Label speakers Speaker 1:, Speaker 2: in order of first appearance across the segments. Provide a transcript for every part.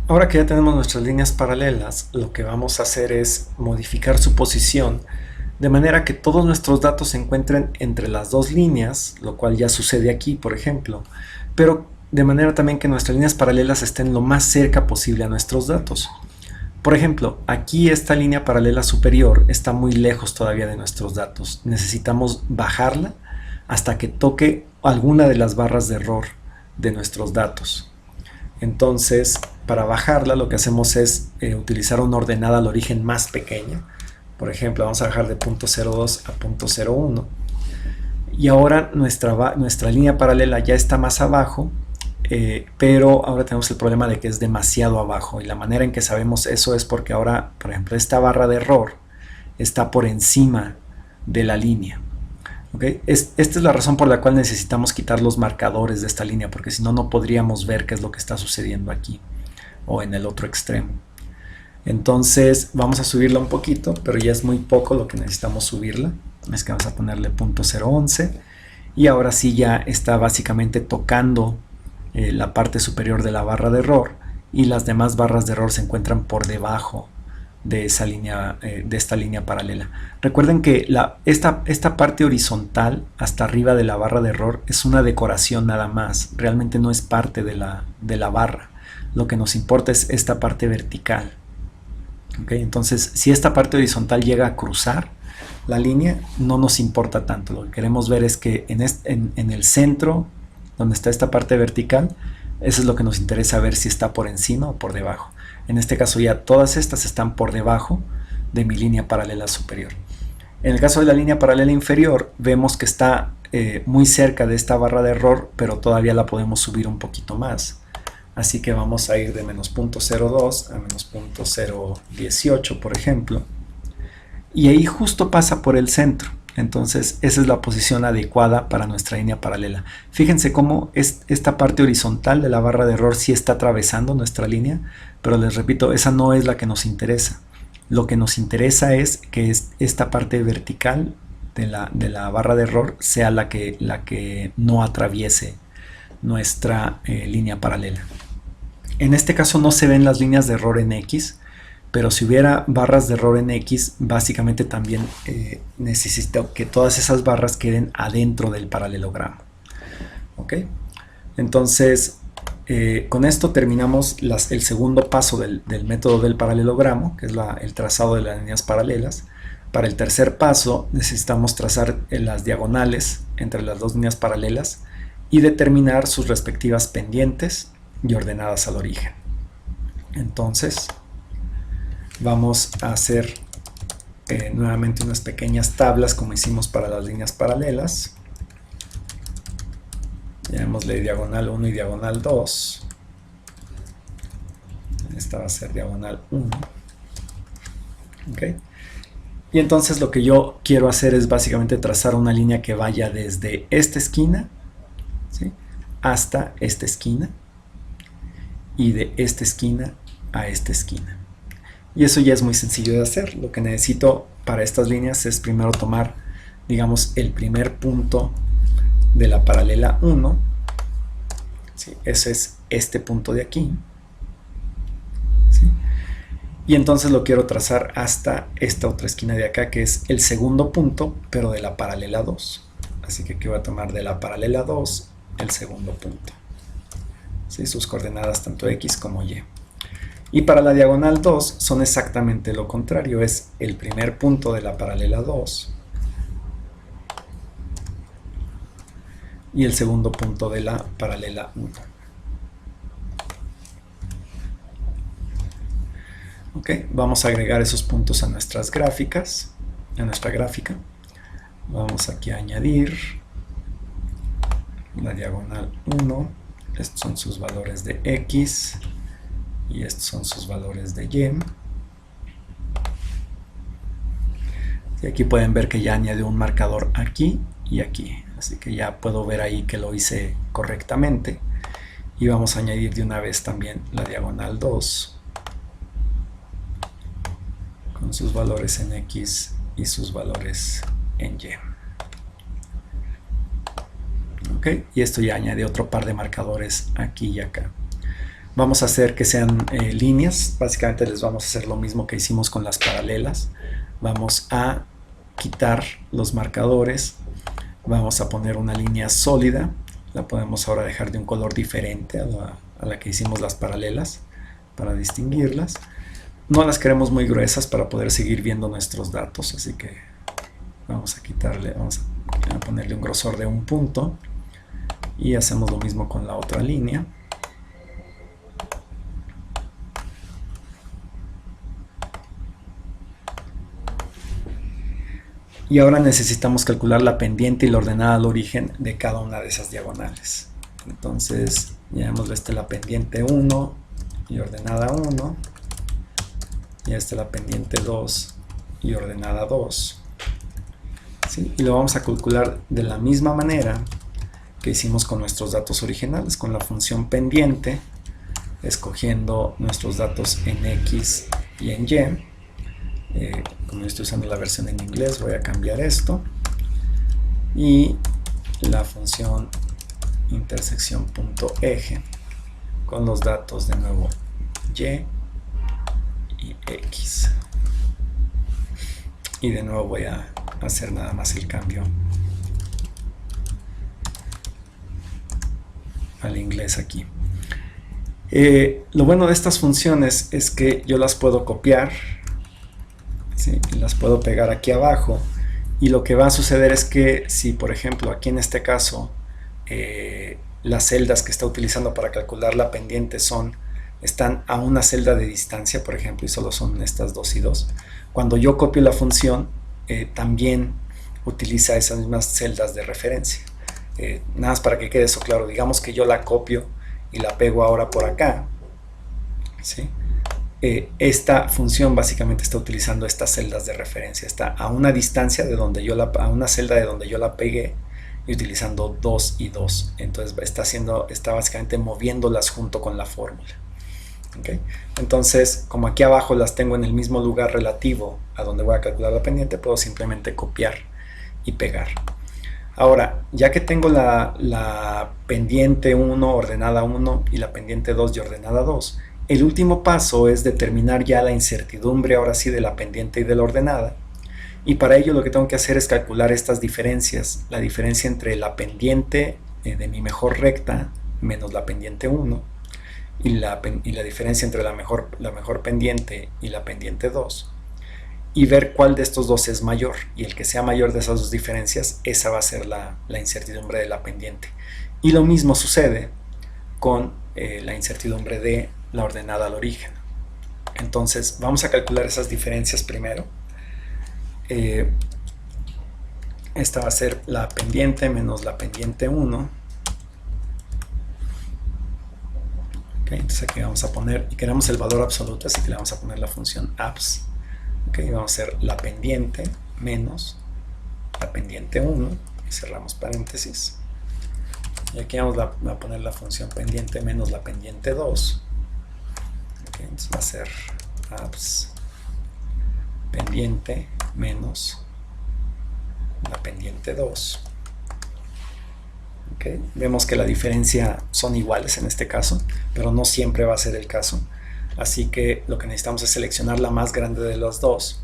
Speaker 1: Ahora que ya tenemos nuestras líneas paralelas, lo que vamos a hacer es modificar su posición de manera que todos nuestros datos se encuentren entre las dos líneas, lo cual ya sucede aquí, por ejemplo, pero de manera también que nuestras líneas paralelas estén lo más cerca posible a nuestros datos. Por ejemplo, aquí esta línea paralela superior está muy lejos todavía de nuestros datos. Necesitamos bajarla hasta que toque alguna de las barras de error de nuestros datos. Entonces, para bajarla lo que hacemos es utilizar una ordenada al origen más pequeña. Por ejemplo, vamos a bajar de 0.02 a 0.01. Y ahora nuestra línea paralela ya está más abajo, pero ahora tenemos el problema de que es demasiado abajo. Y la manera en que sabemos eso es porque ahora, por ejemplo, esta barra de error está por encima de la línea. ¿Okay? Esta es la razón por la cual necesitamos quitar los marcadores de esta línea, porque si no, no podríamos ver qué es lo que está sucediendo aquí o en el otro extremo. Entonces vamos a subirla un poquito, pero ya es muy poco lo que necesitamos subirla. Es que vamos a ponerle 0.011 y ahora sí ya está básicamente tocando la parte superior de la barra de error y las demás barras de error se encuentran por debajo de esa línea, de esta línea paralela. Recuerden que esta parte horizontal hasta arriba de la barra de error es una decoración nada más, realmente no es parte de la barra. Lo que nos importa es esta parte vertical. ¿Okay? Entonces, si esta parte horizontal llega a cruzar la línea, no nos importa tanto. Lo que queremos ver es que en el centro, donde está esta parte vertical, eso es lo que nos interesa ver si está por encima o por debajo. En este caso ya todas estas están por debajo de mi línea paralela superior. En el caso de la línea paralela inferior, vemos que está muy cerca de esta barra de error, pero todavía la podemos subir un poquito más. Así que vamos a ir de menos 0.02 a menos 0.018, por ejemplo. Y ahí justo pasa por el centro. Entonces esa es la posición adecuada para nuestra línea paralela. Fíjense cómo esta parte horizontal de la barra de error sí está atravesando nuestra línea, pero les repito, esa no es la que nos interesa. Lo que nos interesa es que esta parte vertical de la barra de error sea la que no atraviese nuestra línea paralela. En este caso no se ven las líneas de error en X, pero si hubiera barras de error en X, básicamente también necesito que todas esas barras queden adentro del paralelogramo. ¿Ok? Entonces, con esto terminamos el segundo paso del método del paralelogramo, que es el trazado de las líneas paralelas. Para el tercer paso necesitamos trazar las diagonales entre las dos líneas paralelas y determinar sus respectivas pendientes y ordenadas al origen. Entonces vamos a hacer nuevamente unas pequeñas tablas como hicimos para las líneas paralelas. Llamémosle diagonal 1 y diagonal 2. Esta va a ser diagonal 1. ¿Okay? Y entonces lo que yo quiero hacer es básicamente trazar una línea que vaya desde esta esquina, ¿sí?, hasta esta esquina, y de esta esquina a esta esquina. Y eso ya es muy sencillo de hacer. Lo que necesito para estas líneas es primero tomar, digamos, el primer punto de la paralela 1. ¿Sí? Ese es este punto de aquí. ¿Sí? Y entonces lo quiero trazar hasta esta otra esquina de acá, que es el segundo punto, pero de la paralela 2. Así que aquí voy a tomar de la paralela 2 el segundo punto. ¿Sí? Sus coordenadas tanto X como Y. Y para la diagonal 2 son exactamente lo contrario, es el primer punto de la paralela 2 y el segundo punto de la paralela 1. Ok, vamos a agregar esos puntos a nuestras gráficas, a nuestra gráfica. Vamos aquí a añadir la diagonal 1, estos son sus valores de X y estos son sus valores de Y. Y aquí pueden ver que ya añadí un marcador aquí y aquí, así que ya puedo ver ahí que lo hice correctamente. Y vamos a añadir de una vez también la diagonal 2 con sus valores en X y sus valores en Y. ¿Ok? Y esto ya añade otro par de marcadores aquí y acá. Vamos a hacer que sean líneas. Básicamente les vamos a hacer lo mismo que hicimos con las paralelas. Vamos a quitar los marcadores. Vamos a poner una línea sólida. La podemos ahora dejar de un color diferente a la que hicimos las paralelas para distinguirlas. No las queremos muy gruesas para poder seguir viendo nuestros datos, así que vamos a ponerle un grosor de 1 punto y hacemos lo mismo con la otra línea. Y ahora necesitamos calcular la pendiente y la ordenada al origen de cada una de esas diagonales. Entonces, llamémosle la pendiente 1 y ordenada 1. Y la pendiente 2 y ordenada 2. ¿Sí? Y lo vamos a calcular de la misma manera que hicimos con nuestros datos originales, con la función pendiente, escogiendo nuestros datos en X y en Y. Como yo estoy usando la versión en inglés, voy a cambiar esto. Y la función intersección.eje con los datos de nuevo Y y X. Y de nuevo voy a hacer nada más el cambio al inglés aquí. Lo bueno de estas funciones es que yo las puedo copiar, ¿sí? Y las puedo pegar aquí abajo, y lo que va a suceder es que si por ejemplo aquí en este caso las celdas que está utilizando para calcular la pendiente están a una celda de distancia, por ejemplo, y solo son estas 2 y 2. Cuando yo copio la función, también utiliza esas mismas celdas de referencia. Nada más para que quede eso claro, digamos que yo la copio y la pego ahora por acá, ¿sí? Esta función básicamente está utilizando estas celdas de referencia, está a una distancia de donde a una celda de donde yo la pegué, y utilizando 2 y 2. Entonces está básicamente moviéndolas junto con la fórmula. ¿Okay? Entonces, como aquí abajo las tengo en el mismo lugar relativo a donde voy a calcular la pendiente, puedo simplemente copiar y pegar. Ahora, ya que tengo la pendiente 1 ordenada 1 y la pendiente 2 y ordenada 2, el último paso es determinar ya la incertidumbre ahora sí de la pendiente y de la ordenada. Y para ello lo que tengo que hacer es calcular estas diferencias, la diferencia entre la pendiente de mi mejor recta menos la pendiente 1 y la diferencia entre la mejor pendiente y la pendiente 2, y ver cuál de estos dos es mayor, y el que sea mayor de esas dos diferencias, esa va a ser la incertidumbre de la pendiente. Y lo mismo sucede con la incertidumbre de la ordenada al origen. Entonces vamos a calcular esas diferencias primero. Esta va a ser la pendiente menos la pendiente 1. Okay, entonces aquí vamos a poner, y queremos el valor absoluto, así que le vamos a poner la función abs. Okay, vamos a hacer la pendiente menos la pendiente 1 y cerramos paréntesis. Y aquí vamos a poner la función pendiente menos la pendiente 2. Okay, entonces va a ser abs pendiente menos la pendiente 2. Okay. Vemos que la diferencia son iguales en este caso, pero no siempre va a ser el caso. Así que lo que necesitamos es seleccionar la más grande de los dos.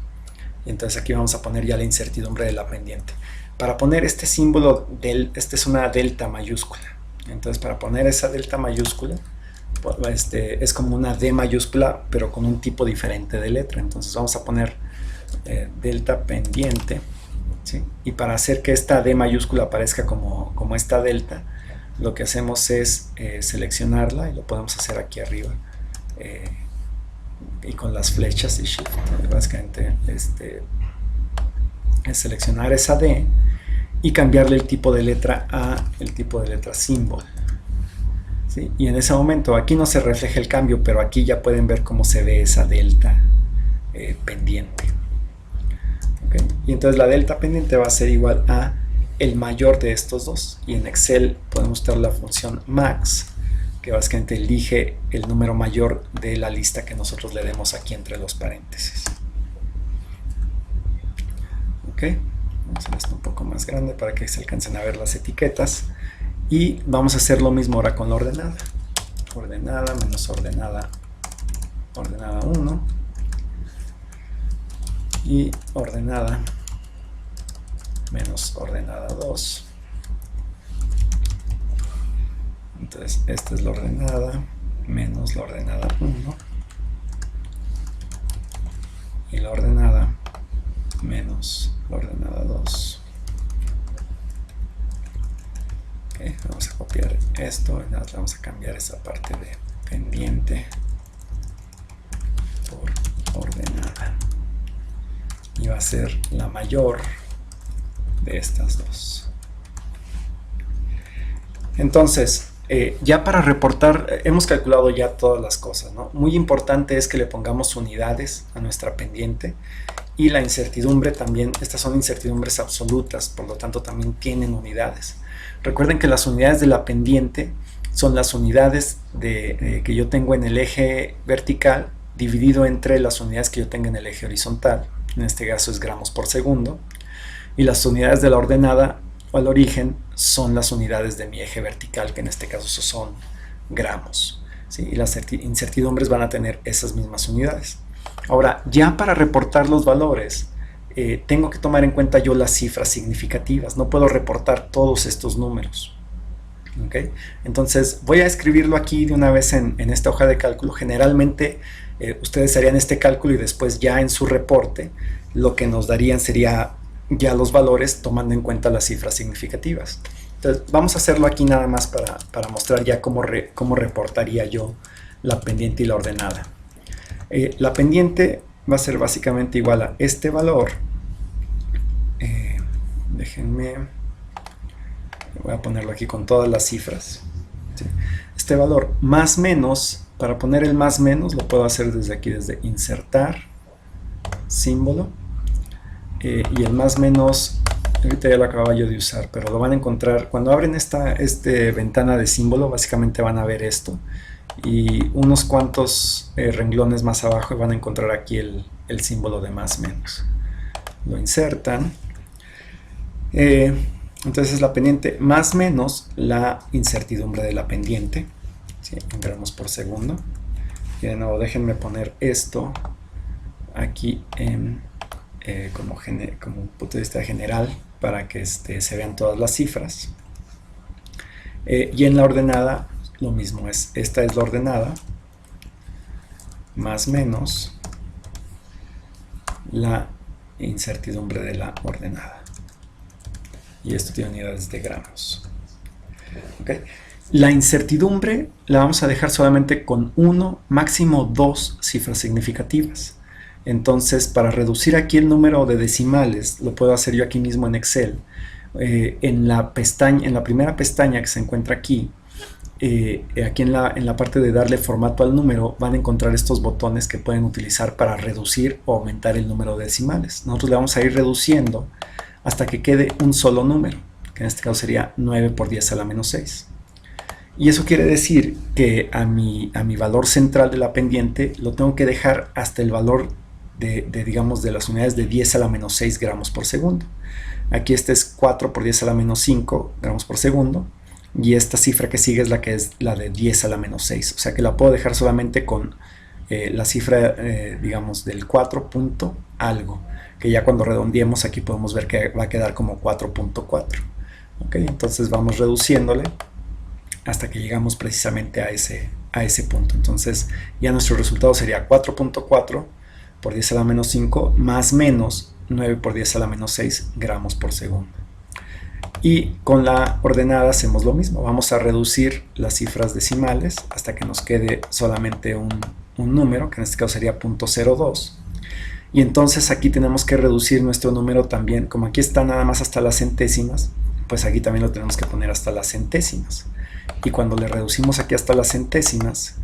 Speaker 1: Y entonces aquí vamos a poner ya la incertidumbre de la pendiente. Para poner este símbolo, esta es una delta mayúscula. Entonces para poner esa delta mayúscula, es como una D mayúscula, pero con un tipo diferente de letra. Entonces vamos a poner delta pendiente. ¿Sí? Y para hacer que esta D mayúscula aparezca como esta delta, lo que hacemos es seleccionarla, y lo podemos hacer aquí arriba y con las flechas y Shift. Básicamente es seleccionar esa D y cambiarle el tipo de letra a el tipo de letra symbol. ¿Sí? Y en ese momento aquí no se refleja el cambio, pero aquí ya pueden ver cómo se ve esa delta pendiente. Okay. Y entonces la delta pendiente va a ser igual a el mayor de estos dos, y en Excel podemos usar la función max, que básicamente elige el número mayor de la lista que nosotros le demos aquí entre los paréntesis. Ok, vamos a hacer esto un poco más grande para que se alcancen a ver las etiquetas, y vamos a hacer lo mismo ahora con la ordenada. ordenada menos ordenada 1 y ordenada menos ordenada 2. Entonces esta es la ordenada menos la ordenada 1 y la ordenada menos la ordenada 2. Okay, vamos a copiar esto y nada, vamos a cambiar esa parte de pendiente por ordenada y va a ser la mayor de estas dos. Entonces ya para reportar hemos calculado ya todas las cosas, ¿no? Muy importante es que le pongamos unidades a nuestra pendiente y la incertidumbre también. Estas son incertidumbres absolutas, por lo tanto también tienen unidades. Recuerden que las unidades de la pendiente son las unidades que yo tengo en el eje vertical dividido entre las unidades que yo tengo en el eje horizontal. En este caso es gramos por segundo. Y las unidades de la ordenada o al origen son las unidades de mi eje vertical, que en este caso son gramos, ¿sí? Y las incertidumbres van a tener esas mismas unidades. Ahora, ya para reportar los valores, tengo que tomar en cuenta yo las cifras significativas. No puedo reportar todos estos números. ¿Okay? Entonces, voy a escribirlo aquí de una vez en esta hoja de cálculo. Generalmente, ustedes harían este cálculo y después ya en su reporte, lo que nos darían sería ya los valores tomando en cuenta las cifras significativas. Entonces, vamos a hacerlo aquí nada más para mostrar ya cómo reportaría yo la pendiente y la ordenada. La pendiente va a ser básicamente igual a este valor. Déjenme, voy a ponerlo aquí con todas las cifras, ¿sí? Este valor más menos, para poner el más menos lo puedo hacer desde aquí, desde insertar, símbolo, y el más menos, ahorita ya lo acababa yo de usar, pero lo van a encontrar, cuando abren esta ventana de símbolo, básicamente van a ver esto, y unos cuantos renglones más abajo van a encontrar aquí el símbolo de más menos. Lo insertan. Entonces es la pendiente más menos la incertidumbre de la pendiente, ¿sí? En gramos por segundo. Y de nuevo déjenme poner esto aquí como punto de vista general para que se vean todas las cifras. Y en la ordenada lo mismo, esta es la ordenada más menos la incertidumbre de la ordenada. Y esto tiene unidades de gramos. ¿Okay? La incertidumbre la vamos a dejar solamente con máximo dos cifras significativas. Entonces, para reducir aquí el número de decimales, lo puedo hacer yo aquí mismo en Excel. En la primera pestaña que se encuentra aquí, aquí en la parte de darle formato al número, van a encontrar estos botones que pueden utilizar para reducir o aumentar el número de decimales. Nosotros le vamos a ir reduciendo hasta que quede un solo número, que en este caso sería 9 por 10 a la menos 6. Y eso quiere decir que a mi valor central de la pendiente lo tengo que dejar hasta el valor digamos, de las unidades de 10 a la menos 6 gramos por segundo. Aquí este es 4 por 10 a la menos 5 gramos por segundo. Y esta cifra que sigue es la de 10 a la menos 6. O sea que la puedo dejar solamente con la cifra, digamos, del 4 punto algo. Que ya cuando redondeemos aquí podemos ver que va a quedar como 4.4. ¿Okay? Entonces vamos reduciéndole hasta que llegamos precisamente a ese punto. Entonces ya nuestro resultado sería 4.4 por 10 a la menos 5 más menos 9 por 10 a la menos 6 gramos por segundo. Y con la ordenada hacemos lo mismo. Vamos a reducir las cifras decimales hasta que nos quede solamente un número, que en este caso sería 0.02. Y entonces aquí tenemos que reducir nuestro número también. Como aquí está nada más hasta las centésimas, pues aquí también lo tenemos que poner hasta las centésimas. Y cuando le reducimos aquí hasta las centésimas,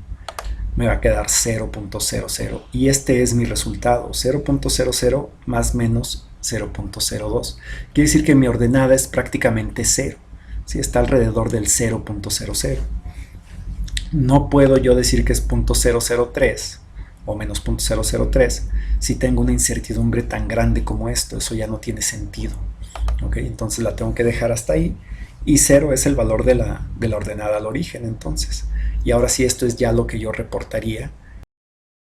Speaker 1: me va a quedar 0.00. Y este es mi resultado, 0.00 más menos 0.02. Quiere decir que mi ordenada es prácticamente 0. ¿Sí? Está alrededor del 0.00. No puedo yo decir que es 0.003 o menos 0.003 si tengo una incertidumbre tan grande como esto. Eso ya no tiene sentido. ¿Okay? Entonces la tengo que dejar hasta ahí. Y 0 es el valor de la ordenada al origen, entonces. y ahora sí esto es ya lo que yo reportaría.